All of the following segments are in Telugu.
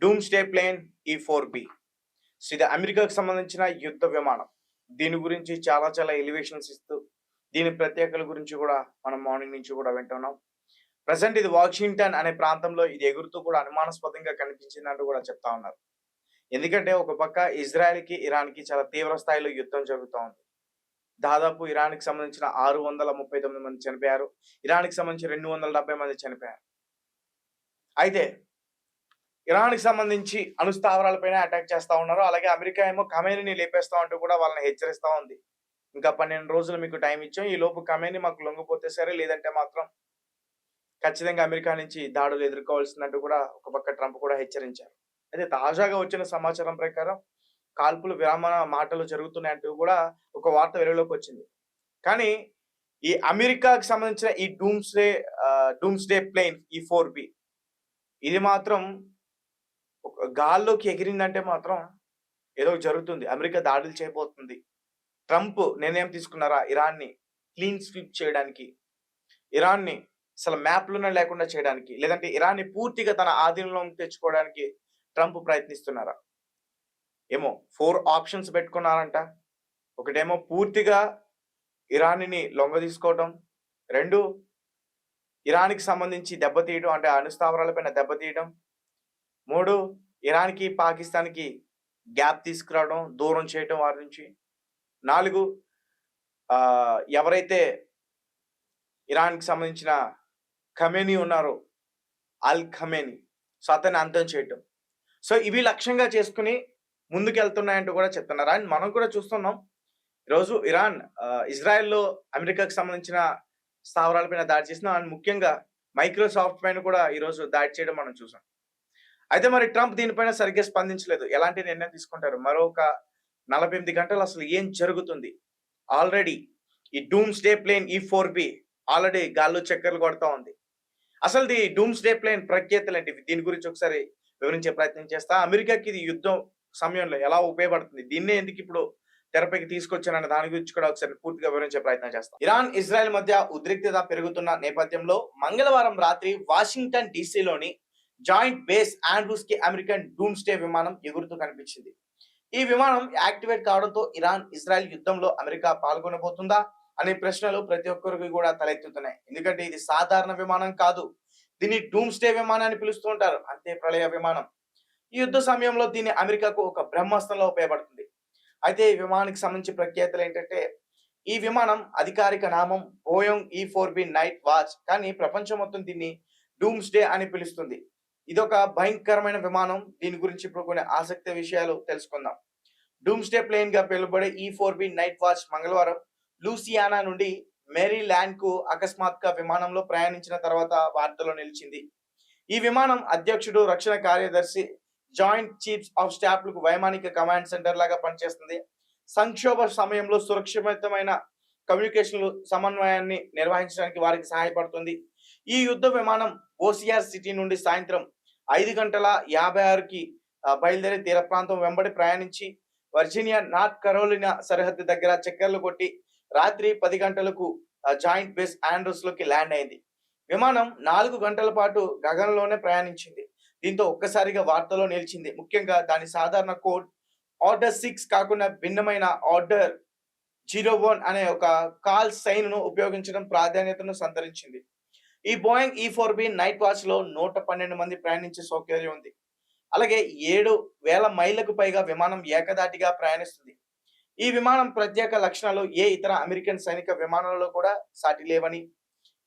Doomsday plane E4B. సో ఇది అమెరికాకు సంబంధించిన యుద్ధ విమానం. దీని గురించి చాలా ఎలివేషన్స్ ఇస్తూ దీని ప్రత్యేకతల గురించి కూడా మనం మార్నింగ్ నుంచి కూడా వింటున్నాం. ప్రెజెంట్ ఇది వాషింగ్టన్ అనే ప్రాంతంలో ఇది ఎగురుతూ కూడా అనుమానాస్పదంగా కనిపించిందంటూ కూడా చెప్తా ఉన్నారు. ఎందుకంటే ఒక పక్క ఇజ్రాయెల్‌కి, ఇరాన్‌కి చాలా తీవ్ర స్థాయిలో యుద్ధం జరుగుతా ఉంది. దాదాపు ఇరాన్‌కి సంబంధించిన 639 మంది చనిపోయారు. ఇరాన్‌కి సంబంధించి 270 మంది చనిపోయారు. అయితే ఇరాన్‌కి సంబంధించి అణు స్థావరాలపైన అటాక్ చేస్తా ఉన్నారు. అలాగే అమెరికా ఏమో ఖమేనీని లేపేస్తాం అంటూ కూడా వాళ్ళని హెచ్చరిస్తా ఉంది. ఇంకా 12 రోజులు మీకు టైం ఇచ్చాం. ఈలోపు ఖమేనీ మాకు లొంగిపోతే సరే, లేదంటే మాత్రం ఖచ్చితంగా అమెరికా నుంచి దాడులు ఎదుర్కోవాల్సిందంటూ కూడా ఒక పక్క ట్రంప్ కూడా హెచ్చరించారు. అయితే తాజాగా వచ్చిన సమాచారం ప్రకారం కాల్పులు విరామణ మాటలు జరుగుతున్నాయంటూ కూడా ఒక వార్త వెలుగులోకి వచ్చింది. కానీ ఈ అమెరికాకి సంబంధించిన ఈ డూమ్స్డే ప్లేన్ E4B ఇది మాత్రం ఒక గాల్లోకి ఎగిరిందంటే మాత్రం ఏదో జరుగుతుంది. అమెరికా దాడులు చేయబోతుంది. ట్రంప్ నిర్ణయం తీసుకున్నారా ఇరాన్ని క్లీన్ స్వీప్ చేయడానికి, ఇరాన్ని అసలు మ్యాప్‌లోనే లేకుండా చేయడానికి, లేదంటే ఇరాన్ని పూర్తిగా తన ఆధీనంలోకి తెచ్చుకోవడానికి ట్రంప్ ప్రయత్నిస్తున్నారా? ఏమో 4 ఆప్షన్స్ పెట్టుకున్నారంట. ఒకటేమో పూర్తిగా ఇరాన్‌ని లొంగదీసుకోవటం. 2 ఇరాన్‌కి సంబంధించి దెబ్బతీయడం, అంటే అణు స్థావరాలపైన దెబ్బతీయడం. 3 ఇరాన్‌కి, పాకిస్తాన్‌కి గ్యాప్ తీసుకురావడం, దూరం చేయటం వారి నుంచి. 4 ఎవరైతే ఇరాన్‌కి సంబంధించిన ఖమేనీ ఉన్నారో, అల్ ఖమేనీ, సో అతన్ని అంతం చేయటం. సో ఇవి లక్ష్యంగా చేసుకొని ముందుకెళ్తున్నాయంటూ కూడా చెప్తున్నారు. అండ్ మనం కూడా చూస్తున్నాం. ఈరోజు ఇరాన్ ఇజ్రాయెల్‌లో అమెరికాకి సంబంధించిన స్థావరాలపైన దాడి చేసిన, అండ్ ముఖ్యంగా మైక్రోసాఫ్ట్ పైన కూడా ఈరోజు దాడి చేయడం మనం చూసాం. అయితే మరి ట్రంప్ దీనిపైన సరిగ్గా స్పందించలేదు. ఎలాంటి నిర్ణయం తీసుకుంటారు? మరొక 48 గంటలు అసలు ఏం జరుగుతుంది? ఆల్రెడీ ఈ డూమ్స్డే ప్లేన్ E4B ఆల్రెడీ గాల్లో చక్కర్లు కొడతా ఉంది. అసలు ది డూమ్స్డే ప్లేన్ ప్రత్యేకతలేంటి? దీని గురించి ఒకసారి వివరించే ప్రయత్నం చేస్తా. అమెరికాకి ఇది యుద్ధం సమయంలో ఎలా ఉపయోగపడుతుంది? దీన్నే ఎందుకు ఇప్పుడు తెరపైకి తీసుకొచ్చారన్న దాని గురించి కూడా ఒకసారి పూర్తిగా వివరించే ప్రయత్నం చేస్తాం. ఇరాన్, ఇజ్రాయెల్ మధ్య ఉద్రిక్తత పెరుగుతున్న నేపథ్యంలో మంగళవారం రాత్రి వాషింగ్టన్ డీసీలోని జాయింట్ బేస్ ఆండ్రూస్ కి అమెరికన్ డూమ్స్డే విమానం ఎగురుతూ కనిపించింది. ఈ విమానం యాక్టివేట్ కావడంతో ఇరాన్, ఇజ్రాయెల్ యుద్ధంలో అమెరికా పాల్గొనబోతుందా అనే ప్రశ్నలు ప్రతి ఒక్కరికి కూడా తలెత్తుతున్నాయి. ఎందుకంటే ఇది సాధారణ విమానం కాదు. దీన్ని డూమ్స్డే విమానం అని పిలుస్తూ ఉంటారు. అంతే ప్రళయ విమానం. ఈ యుద్ధ సమయంలో దీన్ని అమెరికాకు ఒక బ్రహ్మాస్త్రంలో ఉపయోగపడుతుంది. అయితే ఈ విమానానికి సంబంధించి ప్రత్యేకతలు ఏంటంటే, ఈ విమానం అధికారిక నామం బోయింగ్ E4B నైట్ వాచ్, కానీ ప్రపంచం మొత్తం దీన్ని డూమ్స్డే అని పిలుస్తుంది. ఇదొక భయంకరమైన విమానం. దీని గురించి ఇప్పుడు కొన్ని ఆసక్తి విషయాలు తెలుసుకుందాం. డూమ్స్డే ప్లేన్ గా పిలువబడే E4B నైట్ వాచ్ మంగళవారం లూసియానా నుండి మేరీల్యాండ్ కు అకస్మాత్తుగా విమానంలో ప్రయాణించిన తర్వాత వార్తల్లో నిలిచింది. ఈ విమానం అధ్యక్షుడు, రక్షణ కార్యదర్శి, జాయింట్ చీఫ్స్ ఆఫ్ స్టాఫ్ లకు వైమానిక కమాండ్ సెంటర్ లాగా పనిచేస్తుంది. సంక్షోభ సమయంలో సురక్షితమైన కమ్యూనికేషన్ సమన్వయాన్ని నిర్వహించడానికి వారికి సహాయపడుతుంది. ఈ యుద్ధ విమానం ఓసియార్ సిటీ నుండి సాయంత్రం 5:56కి బయలుదేరి తీర ప్రాంతం వెంబడి ప్రయాణించి వర్జీనియా, నార్త్ కరోలినా సరిహద్దు దగ్గర చక్కర్లు కొట్టి రాత్రి 10 గంటలకు జాయింట్ బేస్ ఆండ్రూస్ లోకి ల్యాండ్ అయింది. విమానం 4 గంటల పాటు గగనంలోనే ప్రయాణించింది. దీంతో ఒక్కసారిగా వార్తలో నిలిచింది. ముఖ్యంగా దాని సాధారణ కోడ్ ఆర్డర్ 6 కాకుండా భిన్నమైన ఆర్డర్ 01 అనే ఒక కాల్ సైన్ ను ఉపయోగించడం ప్రాధాన్యతను సంతరించింది. ఈ బోయింగ్ E4B నైట్ వాచ్ లో 112 మంది ప్రయాణించే సౌకర్యం ఉంది. అలాగే 7,000 మైళ్లకు పైగా విమానం ఏకదాటిగా ప్రయాణిస్తుంది. ఈ విమానం ప్రత్యేక లక్షణాలు ఏ ఇతర అమెరికన్ సైనిక విమానాలలో కూడా సాటి లేవని,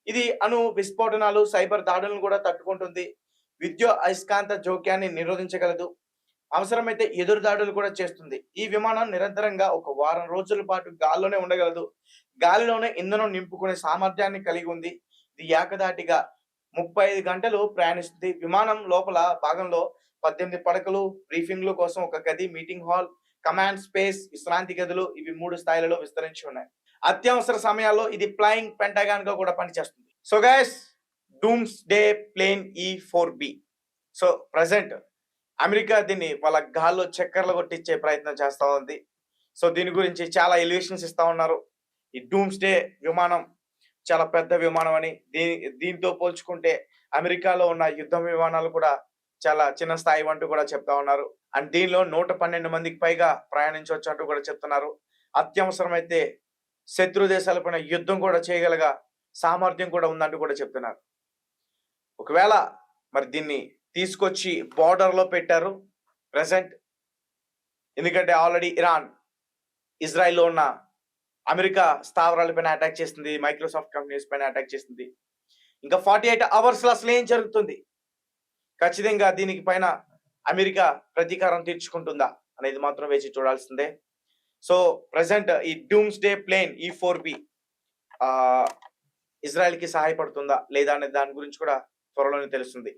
ఇది అణు విస్ఫోటనాలు, సైబర్ దాడులను కూడా తట్టుకుంటుంది. విద్యుత్ అయస్కాంత జోక్యాన్ని నిరోధించగలదు. అవసరమైతే ఎదురు దాడులు కూడా చేస్తుంది. ఈ విమానం నిరంతరంగా ఒక వారం రోజుల పాటు గాల్లోనే ఉండగలదు. గాలిలోనే ఇంధనం నింపుకునే సామర్థ్యాన్ని కలిగి ఉంది. ఇది ఏకదాటిగా 35 గంటలు ప్రయాణిస్తుంది. విమానం లోపల భాగంలో 18 పడకలు, బ్రీఫింగ్ల కోసం ఒక గది, మీటింగ్ హాల్, కమాండ్ స్పేస్, విశ్రాంతి గదులు, ఇవి 3 స్థాయిలలో విస్తరించి ఉన్నాయి. అత్యవసర సమయాల్లో ఇది ఫ్లయింగ్ పెంటగాన్ గా కూడా పనిచేస్తుంది. So guys, doomsday plane E4B. So present America దీన్ని వాళ్ళ గాల్లో చక్కర్లు కొట్టించే ప్రయత్నం చేస్తా ఉంది. సో దీని గురించి చాలా ఎలివేషన్స్ ఇస్తా ఉన్నారు. ఈ డూమ్స్డే విమానం చాలా పెద్ద విమానం అని, దీంతో పోల్చుకుంటే అమెరికాలో ఉన్న యుద్ధ విమానాలు కూడా చాలా చిన్న స్థాయి అంటూ కూడా చెప్తా ఉన్నారు. అండ్ దీనిలో 112 మందికి పైగా ప్రయాణించవచ్చు అంటూ కూడా చెప్తున్నారు. అత్యవసరమైతే శత్రు దేశాలపైన యుద్ధం కూడా చేయగలగా సామర్థ్యం కూడా ఉందంటూ కూడా చెప్తున్నారు. ఒకవేళ మరి దీన్ని తీసుకొచ్చి బోర్డర్‌లో పెట్టారు ప్రెజెంట్. ఎందుకంటే ఆల్రెడీ ఇరాన్ ఇజ్రాయెల్‌లో ఉన్న అమెరికా స్థావరాలపైన అటాక్ చేసింది. మైక్రోసాఫ్ట్ కంపెనీస్ పైన అటాక్ చేసింది. ఇంకా 48 అవర్స్‌లో అసలేం జరుగుతుంది? ఖచ్చితంగా దీనికి పైన అమెరికా ప్రతీకారం తీర్చుకుంటుందా అనేది మాత్రం వేచి చూడాల్సిందే. సో ప్రెజెంట్ ఈ డూమ్స్‌డే ప్లేన్ E-4B ఇజ్రాయెల్‌కి సహాయపడుతుందా లేదా అనే దాని గురించి కూడా త్వరలోనే తెలుస్తుంది.